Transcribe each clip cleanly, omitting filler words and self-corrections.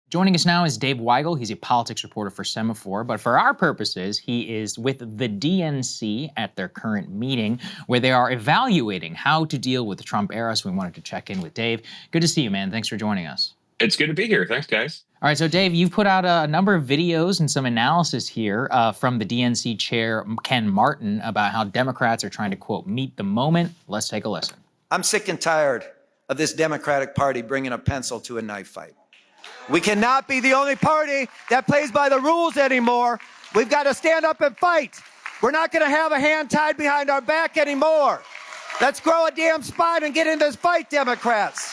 Joining us now is Dave Weigel. He's a politics reporter for Semaphore, but for our purposes, he is with the DNC at their current meeting where they are evaluating how to deal with the Trump era. So we wanted to check in with Dave. Good to see you, man. Thanks for joining us. It's good to be here. Thanks, guys. All right, so Dave, you've put out a number of videos and some analysis here from the DNC chair, Ken Martin, about how Democrats are trying to, quote, meet the moment. Let's take a listen. I'm sick and tired of this Democratic Party bringing a pencil to a knife fight. We cannot be the only party that plays by the rules anymore. We've got to stand up and fight. We're not going to have a hand tied behind our back anymore. Let's grow a damn spine and get in this fight, Democrats.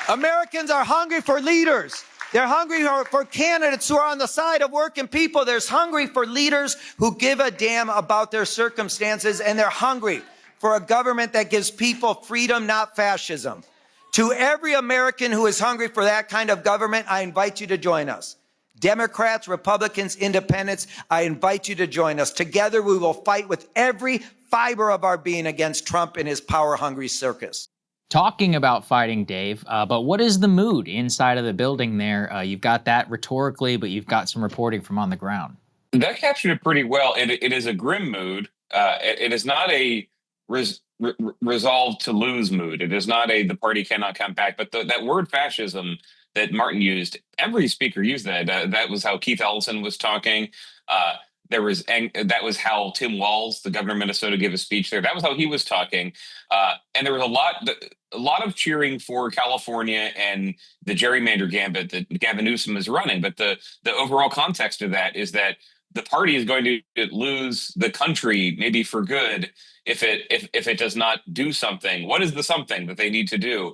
Americans are hungry for leaders. They're hungry for candidates who are on the side of working people. They're hungry for leaders who give a damn about their circumstances, and they're hungry for a government that gives people freedom, not fascism. To every American who is hungry for that kind of government, I invite you to join us. Democrats, Republicans, Independents, I invite you to join us. Together, we will fight with every fiber of our being against Trump and his power-hungry circus. Talking about fighting, Dave, but what is the mood inside of the building there? You've got that rhetorically, but you've got some reporting from on the ground. That captured it pretty well. It is a grim mood. It is not a resolve to lose mood. It is not the party cannot come back. But that word fascism that Martin used, every speaker used that. That was how Keith Ellison was talking. That was how Tim Walz, the governor of Minnesota, gave a speech there. That was how he was talking. And there was a lot of cheering for California and the gerrymander gambit that Gavin Newsom is running. But the overall context of that is that the party is going to lose the country, maybe for good, if it does not do something. What is the something that they need to do?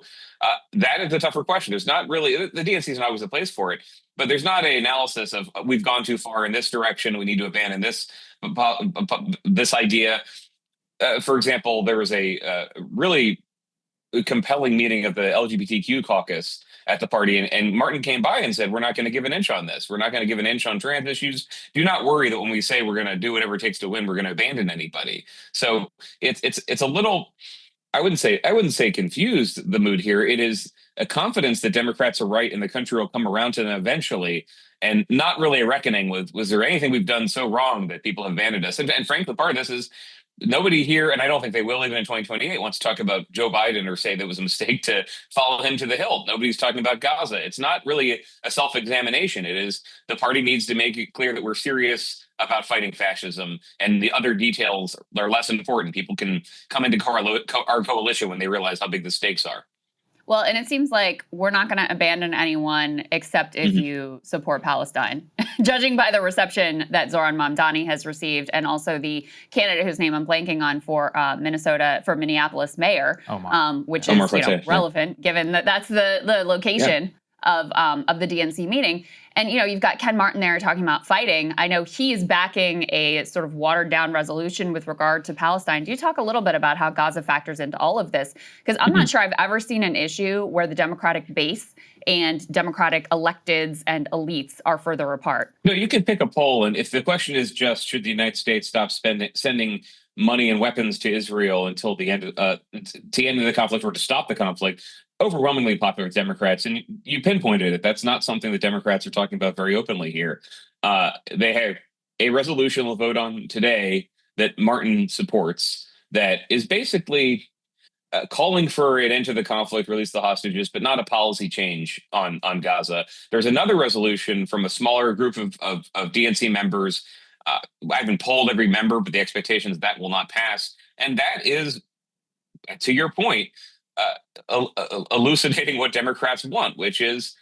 That is the tougher question. There's not really, the DNC is not always the place for it, but there's not an analysis of we've gone too far in this direction. We need to abandon this idea. For example, there was a really compelling meeting of the LGBTQ caucus at the party, and Martin came by and said, we're not going to give an inch on this. We're not going to give an inch on trans issues. Do not worry that when we say we're going to do whatever it takes to win, we're going to abandon anybody. So it's a little, I wouldn't say confused, the mood here. It is a confidence that Democrats are right and the country will come around to them eventually, and not really a reckoning with, was there anything we've done so wrong that people have abandoned us? And frankly, part of this is nobody here, and I don't think they will even in 2028, wants to talk about Joe Biden or say that it was a mistake to follow him to the Hill. Nobody's talking about Gaza. It's not really a self-examination. It is the party needs to make it clear that we're serious about fighting fascism, and the other details are less important. People can come into our coalition when they realize how big the stakes are. Well, and it seems like we're not going to abandon anyone except if you support Palestine, judging by the reception that Zoran Mamdani has received, and also the candidate whose name I'm blanking on for Minneapolis mayor, which is relevant given that that's the location of the DNC meeting. And, you've got Ken Martin there talking about fighting. I know he's backing a sort of watered down resolution with regard to Palestine. Do you talk a little bit about how Gaza factors into all of this? Because I'm not sure I've ever seen an issue where the Democratic base and Democratic electeds and elites are further apart. No, you can pick a poll. And if the question is just, should the United States stop sending money and weapons to Israel until the end of the conflict, or to stop the conflict, overwhelmingly popular with Democrats. And you pinpointed it. That's not something that Democrats are talking about very openly here. They have a resolution we'll vote on today that Martin supports that is basically calling for an end to the conflict, release the hostages, but not a policy change on Gaza. There's another resolution from a smaller group of DNC members. I haven't polled every member, but the expectation is that will not pass. And that is, to your point, elucidating what Democrats want, which is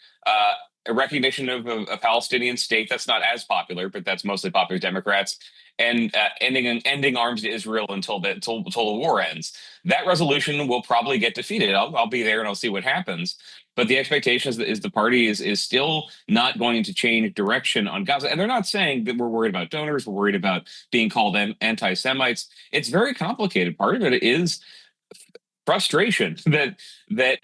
a recognition of a Palestinian state that's not as popular, but that's mostly popular with Democrats, and ending arms to Israel until the war ends. That resolution will probably get defeated. I'll be there and I'll see what happens. But the expectation is the party is still not going to change direction on Gaza. And they're not saying that we're worried about donors, we're worried about being called anti-Semites. It's very complicated. Part of it is frustration that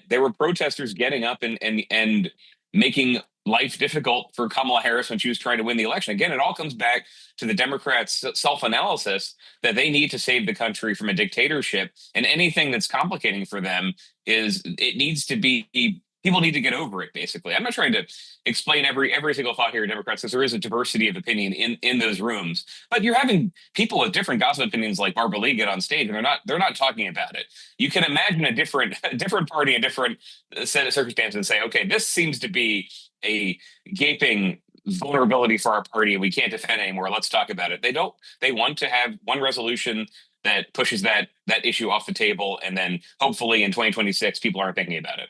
there were protesters getting up and making life difficult for Kamala Harris when she was trying to win the election. Again, it all comes back to the Democrats' self-analysis that they need to save the country from a dictatorship, and anything that's complicating for them it needs to be people need to get over it, basically. I'm not trying to explain every single thought here, Democrats, because there is a diversity of opinion in those rooms. But you're having people with different gossip opinions like Barbara Lee get on stage, and they're not talking about it. You can imagine a different party, a different set of circumstances, and say, okay, this seems to be a gaping vulnerability for our party, and we can't defend anymore. Let's talk about it. They want to have one resolution that pushes that issue off the table, and then hopefully in 2026 people aren't thinking about it.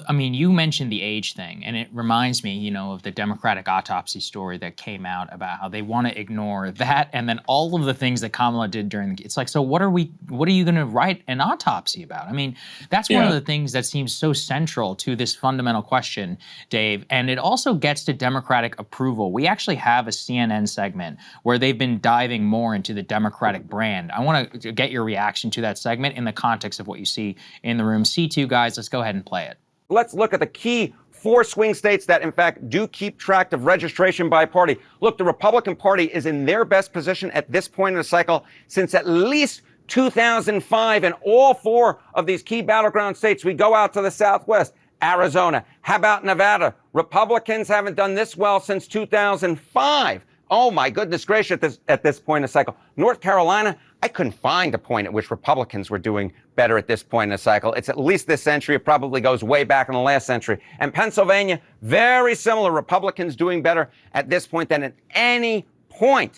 I mean, you mentioned the age thing, and it reminds me, of the Democratic autopsy story that came out about how they want to ignore that, and then all of the things that Kamala did it's like, so what are you going to write an autopsy about? I mean, that's one of the things that seems so central to this fundamental question, Dave, and it also gets to Democratic approval. We actually have a CNN segment where they've been diving more into the Democratic brand. I want to get your reaction to that segment in the context of what you see in the room. C2, guys, let's go ahead and play it. Let's look at the key 4 swing states that, in fact, do keep track of registration by party. Look, the Republican Party is in their best position at this point in the cycle since at least 2005. In all 4 of these key battleground states, we go out to the Southwest, Arizona. How about Nevada? Republicans haven't done this well since 2005. Oh, my goodness gracious, at this point in the cycle. North Carolina, I couldn't find a point at which Republicans were doing better at this point in the cycle. It's at least this century. It probably goes way back in the last century. And Pennsylvania, very similar. Republicans doing better at this point than at any point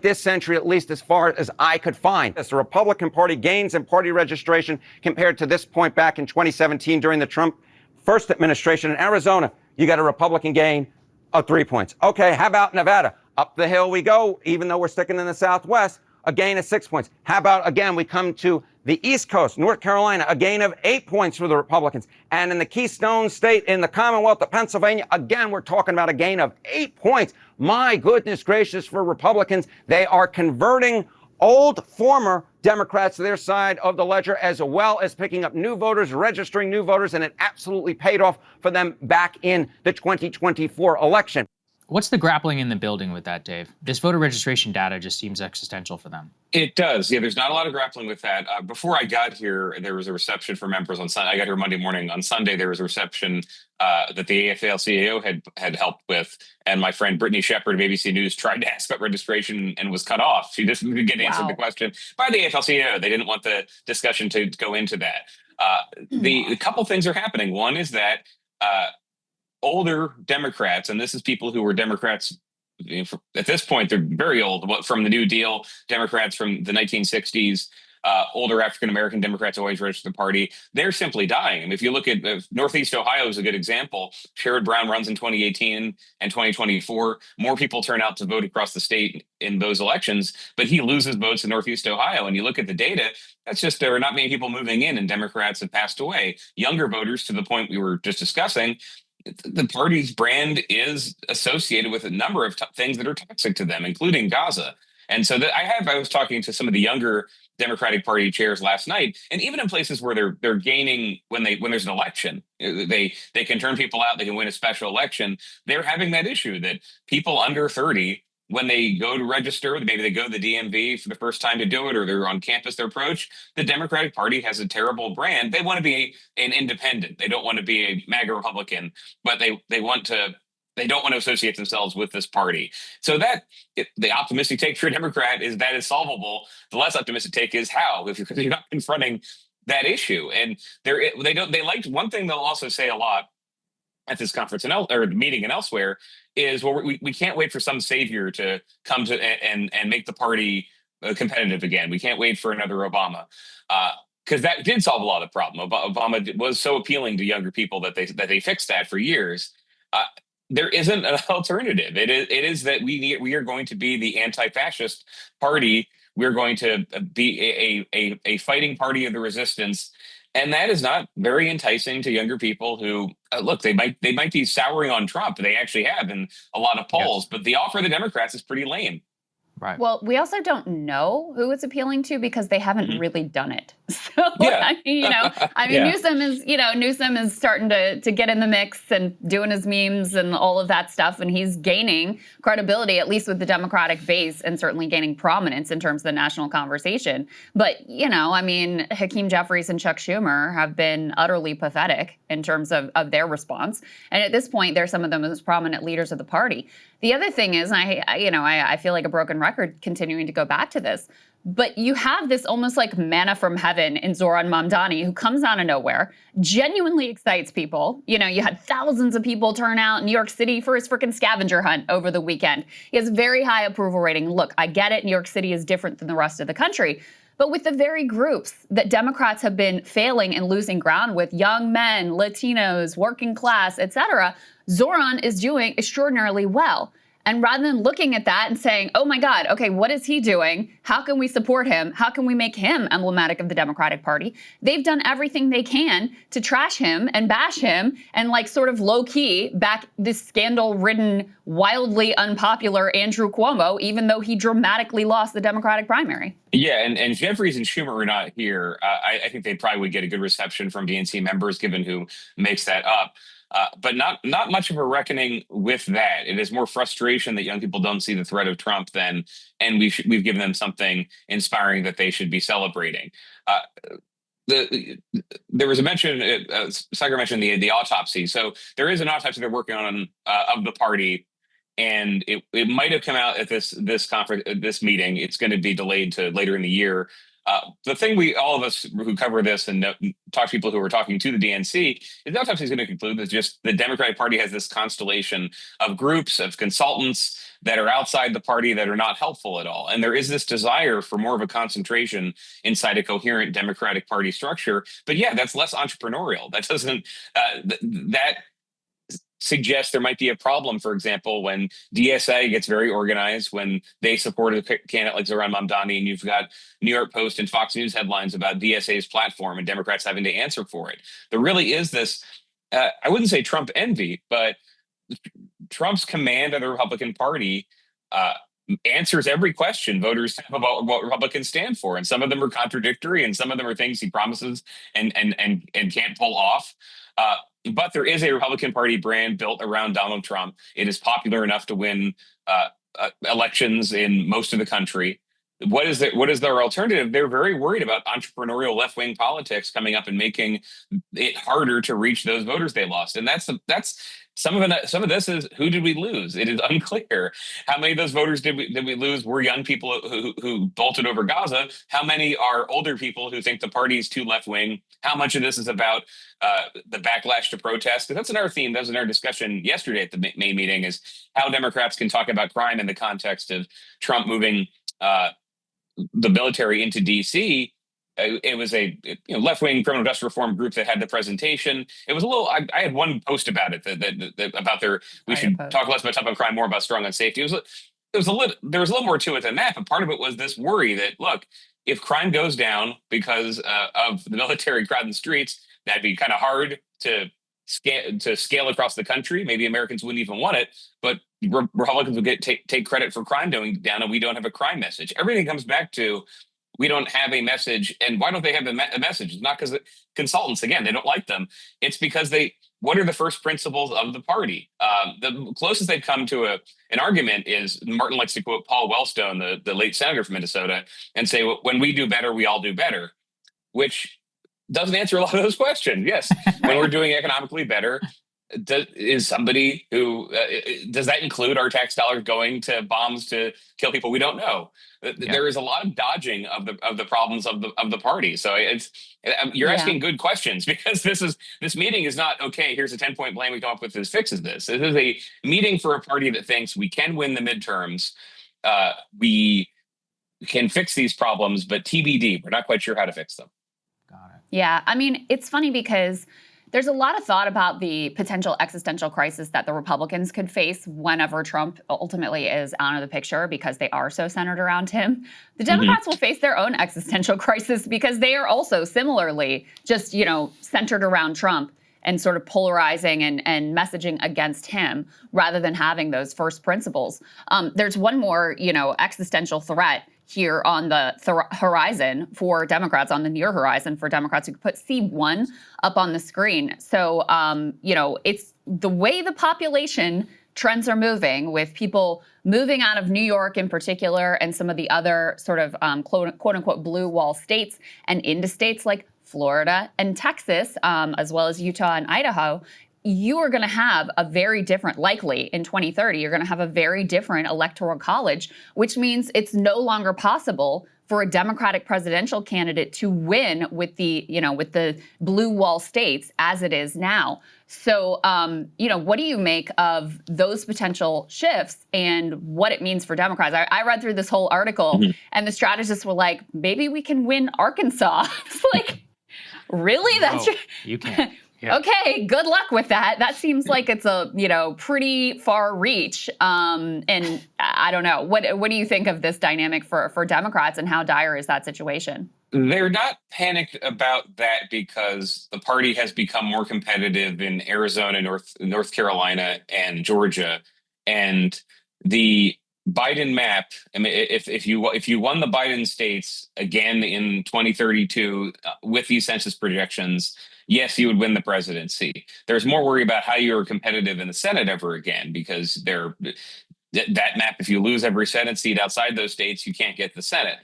this century, at least as far as I could find. As the Republican Party gains in party registration compared to this point back in 2017 during the Trump first administration. In Arizona, you got a Republican gain of 3 points. Okay, how about Nevada? Up the hill we go, even though we're sticking in the Southwest, a gain of 6 points. How about, again, we come to the East Coast, North Carolina, a gain of 8 points for the Republicans. And in the Keystone State, in the Commonwealth of Pennsylvania, again, we're talking about a gain of 8 points. My goodness gracious, for Republicans, they are converting old former Democrats to their side of the ledger, as well as picking up new voters, registering new voters, and it absolutely paid off for them back in the 2024 election. What's the grappling in the building with that, Dave? This voter registration data just seems existential for them. It does. Yeah, there's not a lot of grappling with that. Before I got here, there was a reception for members on Sunday. I got here Monday morning. On Sunday, there was a reception that the AFL-CIO had helped with. And my friend Brittany Shepard of ABC News tried to ask about registration and was cut off. She just didn't get answered the question by the AFL-CIO. They didn't want the discussion to go into that. The couple things are happening. One is that older Democrats, and this is people who were Democrats at this point, they're very old, from the New Deal, Democrats from the 1960s, older African-American Democrats always registered the party. They're simply dying. I mean, if you look at Northeast Ohio is a good example. Sherrod Brown runs in 2018 and 2024. More people turn out to vote across the state in those elections, but he loses votes in Northeast Ohio. And you look at the data, that's just there are not many people moving in, and Democrats have passed away. Younger voters, to the point we were just discussing, the party's brand is associated with a number of things that are toxic to them, including Gaza. And so I was talking to some of the younger Democratic Party chairs last night, and even in places where they're gaining when there's an election, they can turn people out, they can win a special election. They're having that issue that people under 30, when they go to register, maybe they go to the DMV for the first time to do it, or they're on campus to approach, the Democratic Party has a terrible brand. They want to be an independent. They don't want to be a MAGA Republican, but they don't want to associate themselves with this party. So the optimistic take for a Democrat is that it's solvable. The less optimistic take is how, because you're not confronting that issue. And they like one thing they'll also say a lot at this conference or meeting and elsewhere is, well, we can't wait for some savior to come to and make the party competitive again. We can't wait for another Obama. Because that did solve a lot of the problem. Obama was so appealing to younger people that they fixed that for years. There isn't an alternative. It is that we are going to be the anti-fascist party. We're going to be a fighting party of the resistance. And that is not very enticing to younger people who look. They might be souring on Trump. They actually have in a lot of polls. Yes. But the offer of the Democrats is pretty lame. Right. Well, we also don't know who it's appealing to because they haven't really done it. So, Yeah. Yeah. Newsom is starting to get in the mix and doing his memes and all of that stuff. And he's gaining credibility, at least with the Democratic base, and certainly gaining prominence in terms of the national conversation. But, Hakeem Jeffries and Chuck Schumer have been utterly pathetic in terms of their response. And at this point, they're some of the most prominent leaders of the party. The other thing is, I feel like a broken record continuing to go back to this, but you have this almost like manna from heaven in Zoran Mamdani, who comes out of nowhere, genuinely excites people. You had thousands of people turn out in New York City for his freaking scavenger hunt over the weekend. He has very high approval rating. Look, I get it. New York City is different than the rest of the country. But with the very groups that Democrats have been failing and losing ground with, young men, Latinos, working class, et cetera, Zoran is doing extraordinarily well. And rather than looking at that and saying, oh my God, okay, what is he doing? How can we support him? How can we make him emblematic of the Democratic Party? They've done everything they can to trash him and bash him and sort of low key back this scandal-ridden, wildly unpopular Andrew Cuomo, even though he dramatically lost the Democratic primary. Yeah, and Jeffries and Schumer are not here. I think they probably would get a good reception from DNC members, given who makes that up. But not much of a reckoning with that. It is more frustration that young people don't see the threat of Trump and we've given them something inspiring that they should be celebrating. There was a mention, Saagar mentioned the autopsy. So there is an autopsy they're working on of the party, and it might have come out at this conference, this meeting. It's going to be delayed to later in the year. The thing all of us who cover this and talk to people who are talking to the DNC, is the autopsy is going to conclude that just the Democratic Party has this constellation of groups, of consultants that are outside the party that are not helpful at all. And there is this desire for more of a concentration inside a coherent Democratic Party structure. But yeah, that's less entrepreneurial. That doesn't, that suggests there might be a problem, for example, when DSA gets very organized, when they support a candidate like Zoran Mamdani, and you've got New York Post and Fox News headlines about DSA's platform and Democrats having to answer for it. There really is this, I wouldn't say Trump envy, but Trump's command of the Republican Party answers every question voters have about what Republicans stand for. And some of them are contradictory, and some of them are things he promises and can't pull off. But there is a Republican Party brand built around Donald Trump. It is popular enough to win elections in most of the country. What is their alternative? They're very worried about entrepreneurial left-wing politics coming up and making it harder to reach those voters they lost. And that's some of this is, who did we lose? It is unclear. How many of those voters did we lose were young people who bolted over Gaza? How many are older people who think the party is too left-wing? How much of this is about the backlash to protest? Because that's another theme that was in our discussion yesterday at the May meeting, is how Democrats can talk about crime in the context of Trump moving the military into D.C. It was a left-wing criminal justice reform group that had the presentation. It was a little. I had one post about it that about their. We should talk less about tough on crime, more about strong on safety. There was a little more to it than that, but part of it was this worry that, look, if crime goes down because of the military crowd in the streets, that'd be kind of hard to scale across the country. Maybe Americans wouldn't even want it, but Republicans would take credit for crime going down, and we don't have a crime message. Everything comes back to, we don't have a message. And why don't they have a message? It's not because consultants, again, they don't like them. It's because what are the first principles of the party? The closest they've come to an argument is, Martin likes to quote Paul Wellstone, the late senator from Minnesota, and say, when we do better, we all do better, which doesn't answer a lot of those questions. Yes, when we're doing economically better, is somebody who does that include our tax dollars going to bombs to kill people? We don't know. There is a lot of dodging of the problems of the party. So you're asking good questions, because this meeting is not, okay, here's a 10-point plan we come up with that fixes this. This is a meeting for a party that thinks we can win the midterms. We can fix these problems, but TBD, we're not quite sure how to fix them. Got it. Yeah, I mean, it's funny because there's a lot of thought about the potential existential crisis that the Republicans could face whenever Trump ultimately is out of the picture, because they are so centered around him. The Democrats will face their own existential crisis, because they are also similarly just, centered around Trump and sort of polarizing and messaging against him rather than having those first principles. There's one more, existential threat here on the horizon for Democrats, on the near horizon for Democrats. You could put C1 up on the screen. So, it's the way the population trends are moving, with people moving out of New York in particular and some of the other sort of quote unquote blue wall states and into states like Florida and Texas, as well as Utah and Idaho. You are going to have a very different, likely in 2030, you're going to have a very different electoral college, which means it's no longer possible for a Democratic presidential candidate to win with the, with the blue wall states as it is now. So, what do you make of those potential shifts and what it means for Democrats? I read through this whole article and the strategists were like, maybe we can win Arkansas. It's like, really? That's you can't. Yeah. Okay, good luck with that. That seems like it's a pretty far reach. And I don't know. What do you think of this dynamic for Democrats, and how dire is that situation? They're not panicked about that because the party has become more competitive in Arizona, North Carolina, and Georgia, and the Biden map. I mean, if you won the Biden states again in 2032 with these census projections, yes, you would win the presidency. There's more worry about how you're competitive in the Senate ever again, because that map, if you lose every Senate seat outside those states, you can't get the Senate.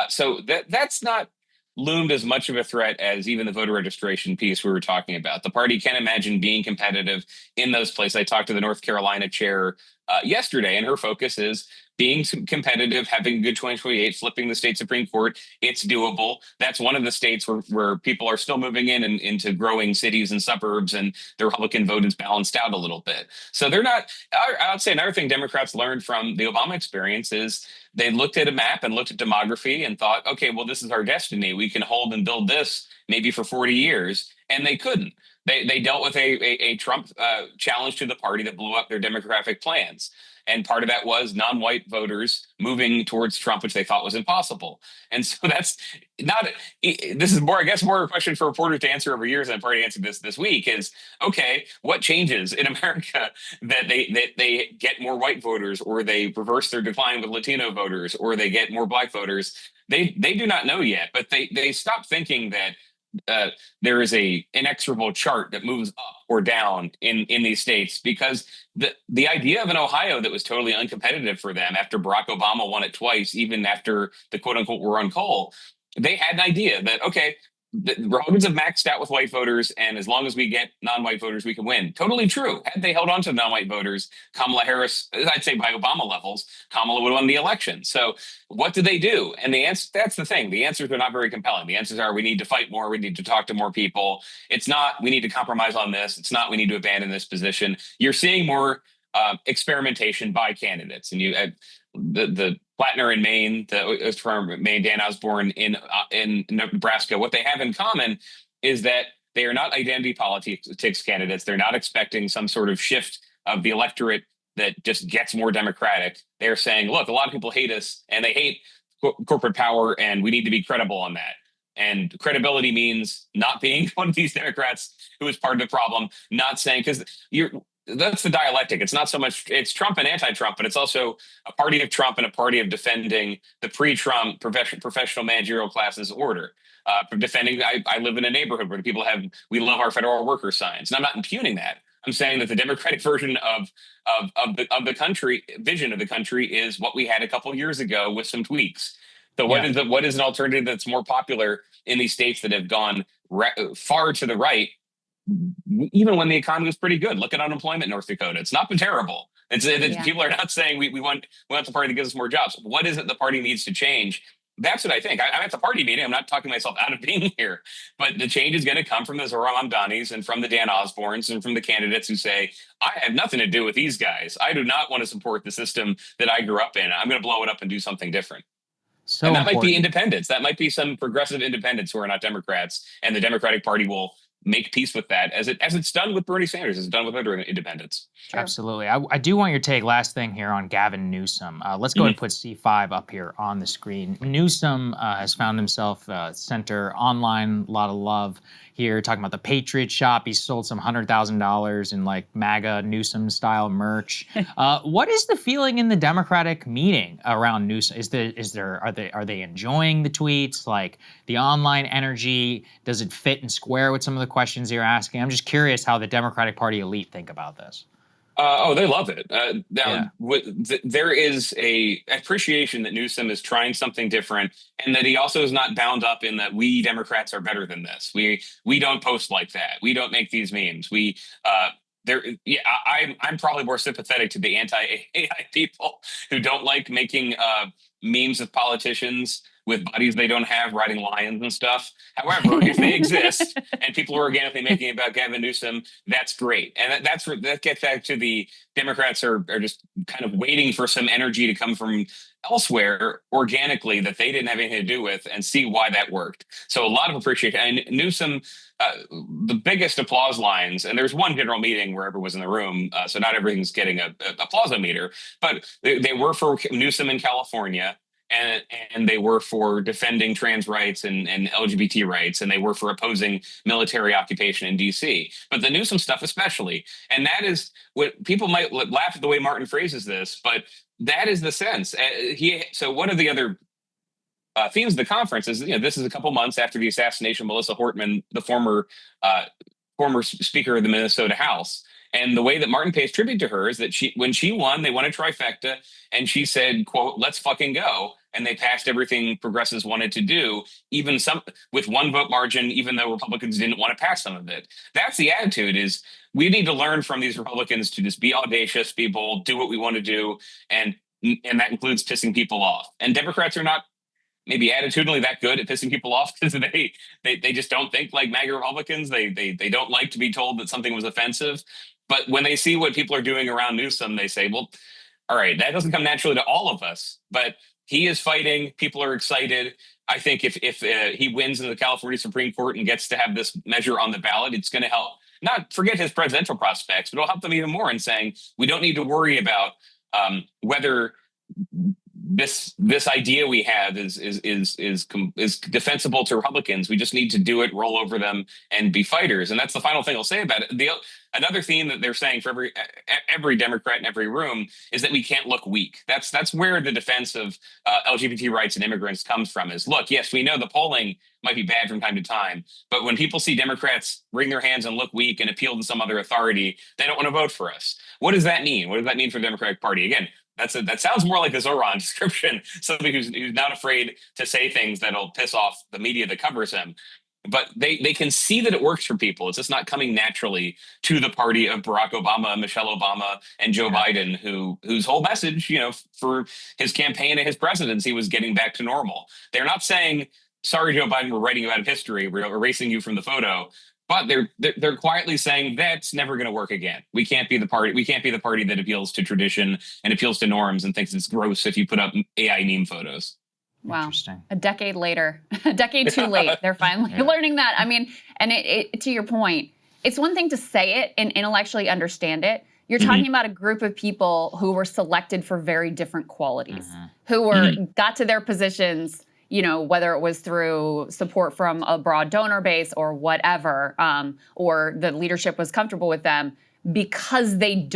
So that's not loomed as much of a threat as even the voter registration piece we were talking about. The party can imagine being competitive in those places. I talked to the North Carolina chair yesterday, and her focus is being competitive, having a good 2028, flipping the state Supreme Court. It's doable. That's one of the states where people are still moving into growing cities and suburbs, and the Republican vote is balanced out a little bit. So they're not, I would say another thing Democrats learned from the Obama experience is they looked at a map and looked at demography and thought, okay, well, this is our destiny. We can hold and build this maybe for 40 years. And they couldn't. They dealt with a Trump challenge to the party that blew up their demographic plans. And part of that was non-white voters moving towards Trump, which they thought was impossible. And so this is more, I guess, more a question for reporters to answer over years than a party to answer this week is, okay, what changes in America that they get more white voters, or they reverse their decline with Latino voters, or they get more black voters? They do not know yet, but they stop thinking that there is a inexorable chart that moves up or down in these states, because the idea of an Ohio that was totally uncompetitive for them after Barack Obama won it twice, even after the quote unquote war on coal, they had an idea that, okay, the Republicans have maxed out with white voters, and as long as we get non-white voters, we can win. Totally true. Had they held on to the non-white voters, Kamala Harris, I'd say by Obama levels, Kamala would have won the election. So what did they do? And the answer, that's the thing. The answers are not very compelling. The answers are, we need to fight more. We need to talk to more people. It's not, we need to compromise on this. It's not, we need to abandon this position. You're seeing more experimentation by candidates. And the Plattner in Maine, from Maine, Dan Osborne in Nebraska, what they have in common is that they are not identity politics candidates. They're not expecting some sort of shift of the electorate that just gets more Democratic. They're saying, look, a lot of people hate us, and they hate corporate power, and we need to be credible on that. And credibility means not being one of these Democrats who is part of the problem, not saying, because that's the dialectic. It's not so much, it's Trump and anti-Trump, but it's also a party of Trump and a party of defending the pre-Trump professional managerial classes order. Defending, I live in a neighborhood where people we love our federal worker signs. And I'm not impugning that. I'm saying that the Democratic version of the country, vision of the country, is what we had a couple of years ago with some tweaks. So what is an alternative that's more popular in these states that have gone far to the right? Even when the economy was pretty good, look at unemployment in North Dakota. It's not been terrible. People are not saying we want the party to give us more jobs. What is it the party needs to change? That's what I think. I'm at the party meeting. I'm not talking myself out of being here, but the change is going to come from the Zohran Mamdanis and from the Dan Osbornes and from the candidates who say, I have nothing to do with these guys. I do not want to support the system that I grew up in. I'm going to blow it up and do something different. So and that might be independents. That might be some progressive independents who are not Democrats, and the Democratic Party will make peace with that, as it's done with Bernie Sanders, as it's done with other independents. Sure. Absolutely. I do want your take, last thing here, on Gavin Newsom. Let's go ahead and put C5 up here on the screen. Newsom has found himself center online, a lot of love. here talking about the Patriot Shop. He sold some $100,000 in like MAGA Newsom style merch. What is the feeling in the Democratic meeting around Newsom? Are they enjoying the tweets? Like the online energy, does it fit and square with some of the questions you're asking? I'm just curious how the Democratic Party elite think about this. They love it. There is a appreciation that Newsom is trying something different, and that he also is not bound up in that we Democrats are better than this. We don't post like that. We don't make these memes. I'm probably more sympathetic to the anti-AI people who don't like making memes of politicians with bodies they don't have, riding lions and stuff. However, if they exist and people are organically making it about Gavin Newsom, that's great. And that gets back to the Democrats are just kind of waiting for some energy to come from elsewhere organically that they didn't have anything to do with, and see why that worked. So a lot of appreciation. And Newsom, the biggest applause lines, and there's one general meeting where everyone was in the room, so not everything's getting a applause-o-meter, but they were for Newsom in California. And they were for defending trans rights and LGBT rights, and they were for opposing military occupation in D.C. But the Newsom stuff especially, and that is what people might laugh at the way Martin phrases this, but that is the sense. So one of the other themes of the conference is, this is a couple months after the assassination of Melissa Hortman, the former Speaker of the Minnesota House. And the way that Martin pays tribute to her is that when she won, they won a trifecta, and she said, quote, "Let's fucking go." And they passed everything progressives wanted to do, even some with one vote margin, even though Republicans didn't want to pass some of it. That's the attitude. Is we need to learn from these Republicans to just be audacious, be bold, do what we want to do. And that includes pissing people off. And Democrats are not maybe attitudinally that good at pissing people off, because they just don't think like MAGA Republicans. They don't like to be told that something was offensive. But when they see what people are doing around Newsom, they say, well, all right, that doesn't come naturally to all of us, but he is fighting. People are excited. I think if he wins in the California Supreme Court and gets to have this measure on the ballot, it's going to help, not forget his presidential prospects, but it'll help them even more in saying we don't need to worry about whether this idea we have is defensible to Republicans. We just need to do it, roll over them, and be fighters. And that's the final thing I'll say about it. Another theme that they're saying for every Democrat in every room is that we can't look weak. That's where the defense of LGBT rights and immigrants comes from. Is look, yes, we know the polling might be bad from time to time, but when people see Democrats wring their hands and look weak and appeal to some other authority, they don't want to vote for us. What does that mean? What does that mean for the Democratic Party? Again, that sounds more like a Zoran description, somebody who's not afraid to say things that'll piss off the media that covers him. But they can see that it works for people. It's just not coming naturally to the party of Barack Obama, Michelle Obama, and Joe Biden, whose whole message, for his campaign and his presidency was getting back to normal. They're not saying, sorry, Joe Biden, we're writing you out of history, we're erasing you from the photo. But they're quietly saying that's never going to work again. We can't be the party. We can't be the party that appeals to tradition and appeals to norms and thinks it's gross if you put up AI meme photos. Wow. Interesting. A decade later, a decade too late, they're finally learning that. I mean, and it to your point, it's one thing to say it and intellectually understand it. You're talking about a group of people who were selected for very different qualities, who were got to their positions, whether it was through support from a broad donor base or whatever, or the leadership was comfortable with them because they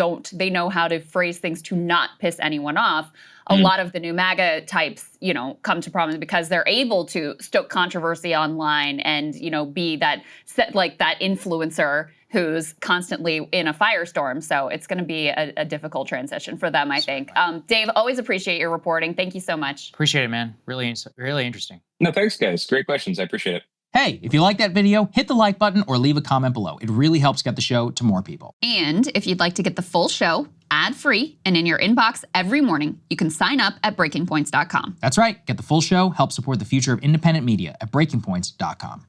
know how to phrase things to not piss anyone off. A lot of the new MAGA types, come to prominence because they're able to stoke controversy online and, be that influencer who's constantly in a firestorm. So it's going to be a difficult transition for them, I think. Dave, always appreciate your reporting. Thank you so much. Appreciate it, man. Really interesting. No, thanks, guys. Great questions. I appreciate it. Hey, if you like that video, hit the like button or leave a comment below. It really helps get the show to more people. And if you'd like to get the full show ad-free and in your inbox every morning, you can sign up at breakingpoints.com. That's right. Get the full show, help support the future of independent media at breakingpoints.com.